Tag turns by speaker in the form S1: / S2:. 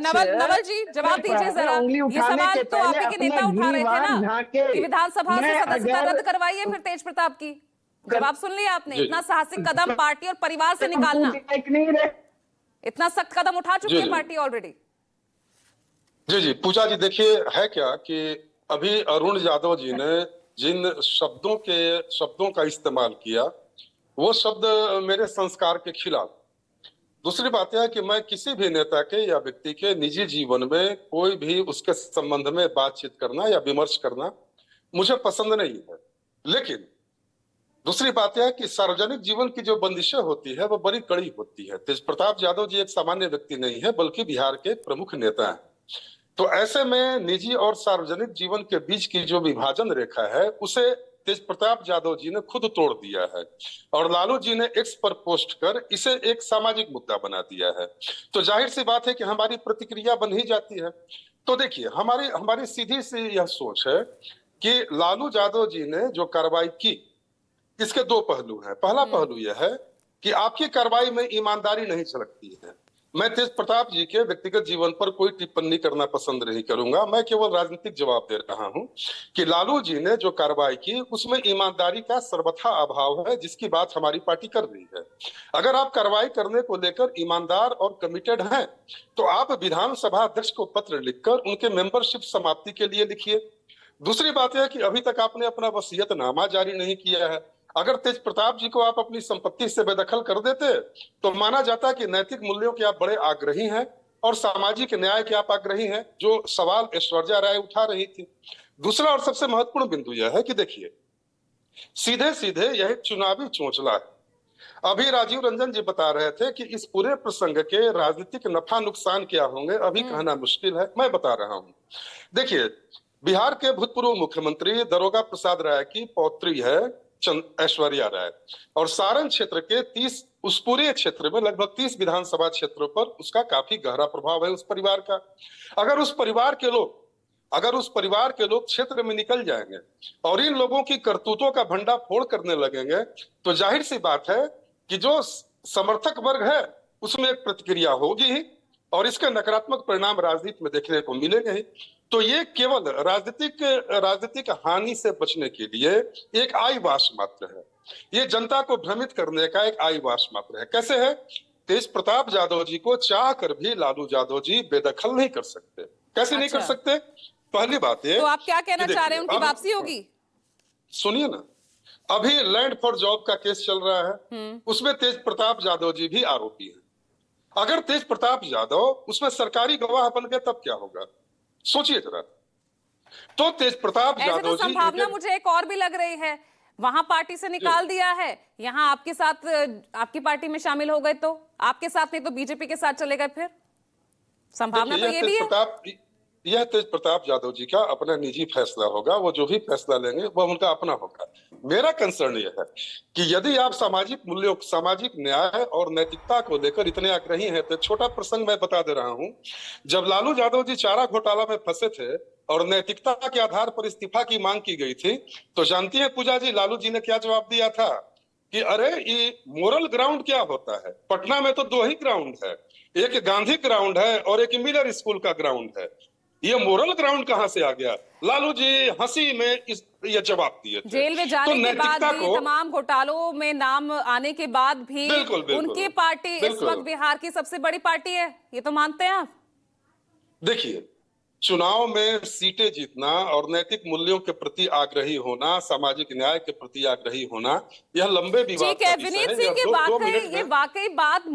S1: नवल जी जवाब दीजिए जरा। ये सवाल तो आप ही के नेता उठा रहे थे ना कि विधानसभा से सदस्यता रद्द करवाइए फिर तेज प्रताप की। जवाब सुन लिया आपने? इतना साहसिक कदम पार्टी और परिवार से निकालना, इतना सख्त कदम उठा चुकी है पार्टी ऑलरेडी।
S2: जी जी पूजा जी, देखिए है क्या कि अभी अरुण यादव जी ने जिन शब्दों का इस्तेमाल किया वो शब्द मेरे संस्कार के खिलाफ। दूसरी बात यह है कि मैं किसी भी नेता के या व्यक्ति के निजी जीवन में कोई भी उसके संबंध में बातचीत करना या विमर्श करना मुझे पसंद नहीं है। लेकिन दूसरी बात यह है कि सार्वजनिक जीवन की जो बंदिशें होती है वो बड़ी कड़ी होती है। तेज प्रताप यादव जी एक सामान्य व्यक्ति नहीं है बल्कि बिहार के प्रमुख नेता हैं। तो ऐसे में निजी और सार्वजनिक जीवन के बीच की जो विभाजन रेखा है उसे तेज प्रताप यादव जी ने खुद तोड़ दिया है और लालू जी ने एक्स पर पोस्ट कर इसे एक सामाजिक मुद्दा बना दिया है। तो जाहिर सी बात है कि हमारी प्रतिक्रिया बन ही जाती है। तो देखिए हमारी सीधी सी यह सोच है कि लालू यादव जी ने जो कार्रवाई की इसके दो पहलू हैं। पहला पहलू यह है कि आपकी कार्रवाई में ईमानदारी नहीं झलकती है। मैं तेज प्रताप जी के व्यक्तिगत जीवन पर कोई टिप्पणी करना पसंद नहीं करूंगा। मैं केवल राजनीतिक जवाब दे रहा हूं कि लालू जी ने जो कार्रवाई की उसमें ईमानदारी का सर्वथा अभाव है, जिसकी बात हमारी पार्टी कर रही है। अगर आप कार्रवाई करने को लेकर ईमानदार और कमिटेड हैं तो आप विधानसभा अध्यक्ष को पत्र लिखकर उनके मेंबरशिप समाप्ति के लिए लिखिए। दूसरी बात यह कि अभी तक आपने अपना वसीयतनामा जारी नहीं किया है। अगर तेज प्रताप जी को आप अपनी संपत्ति से बेदखल कर देते तो माना जाता कि नैतिक मूल्यों के आप बड़े आग्रही हैं और सामाजिक न्याय के आप आग्रही हैं, जो सवाल ऐश्वर्या राय उठा रही थी। दूसरा और सबसे महत्वपूर्ण बिंदु यह है कि देखिए सीधे सीधे यह चुनावी चोंचला है। अभी राजीव रंजन जी बता रहे थे कि इस पूरे प्रसंग के राजनीतिक नफा नुकसान क्या होंगे अभी कहना मुश्किल है। मैं बता रहा हूं, देखिए बिहार के भूतपूर्व मुख्यमंत्री दारोगा प्रसाद राय की पौत्री है ऐश्वर्या राय और सारण क्षेत्र के उस पूरे क्षेत्र में लगभग 30 विधानसभा क्षेत्रों पर उसका काफी गहरा प्रभाव है उस परिवार का। अगर उस परिवार के लोग क्षेत्र में निकल जाएंगे और इन लोगों की करतूतों का भंडाफोड़ करने लगेंगे तो जाहिर सी बात है कि जो समर्थक वर्ग है उसमें एक प्रतिक्रिया होगी ही और इसके नकारात्मक परिणाम राजनीति में देखने को मिलेंगे ही। तो ये केवल राजनीतिक हानि से बचने के लिए एक आईवास मात्र है। ये जनता को भ्रमित करने का एक आईवास मात्र है। कैसे है? तेज प्रताप यादव जी को चाह कर भी लालू यादव जी बेदखल नहीं कर सकते। कैसे नहीं कर सकते? पहली बात ये,
S1: तो आप क्या कहना चाह रहे हैं, उनकी वापसी होगी?
S2: सुनिए ना, अभी लैंड फॉर जॉब का केस चल रहा है, उसमें तेज प्रताप यादव जी भी आरोपी है। अगर तेज प्रताप यादव उसमें सरकारी गवाह बन गए तब क्या होगा, सोचिए जरा। तो तेज प्रताप यादव
S1: तो संभावना मुझे एक और भी लग रही है, वहां पार्टी से निकाल दिया है, यहाँ आपके साथ आपकी पार्टी में शामिल हो गए तो आपके साथ नहीं तो बीजेपी के साथ चले गए, फिर संभावना तो ये भी है।
S2: यह तेज प्रताप यादव जी का अपना निजी फैसला होगा, वो जो भी फैसला लेंगे वह उनका अपना होगा। मेरा कंसर्न यह है कि यदि आप सामाजिक मूल्यों, सामाजिक न्याय और नैतिकता को लेकर इतने आग्रही हैं तो छोटा प्रसंग मैं बता दे रहा हूं। जब लालू यादव जी चारा घोटाला में फंसे थे और नैतिकता के आधार पर इस्तीफा की मांग की गई थी तो जानती है पूजा जी लालू जी ने क्या जवाब दिया था कि अरे ये मोरल ग्राउंड क्या होता है, पटना में तो 2 ही ग्राउंड है, एक गांधी ग्राउंड है और एक मिलर स्कूल का ग्राउंड है, ये मोरल ग्राउंड कहां से आ गया? लालू जी हंसी में ये जवाब दिए थे।
S1: जेल में जाने के बाद भी, तमाम घोटालों में नाम आने के बाद भी उनकी पार्टी इस वक्त बिहार की सबसे बड़ी पार्टी है, ये तो मानते हैं आप?
S2: देखिए चुनाव में सीटें जीतना और नैतिक मूल्यों के प्रति आग्रही होना, सामाजिक न्याय के प्रति आग्रही होना, यह लंबे विवाद
S1: ठीक है विनीत सिंह, ये वाकई बात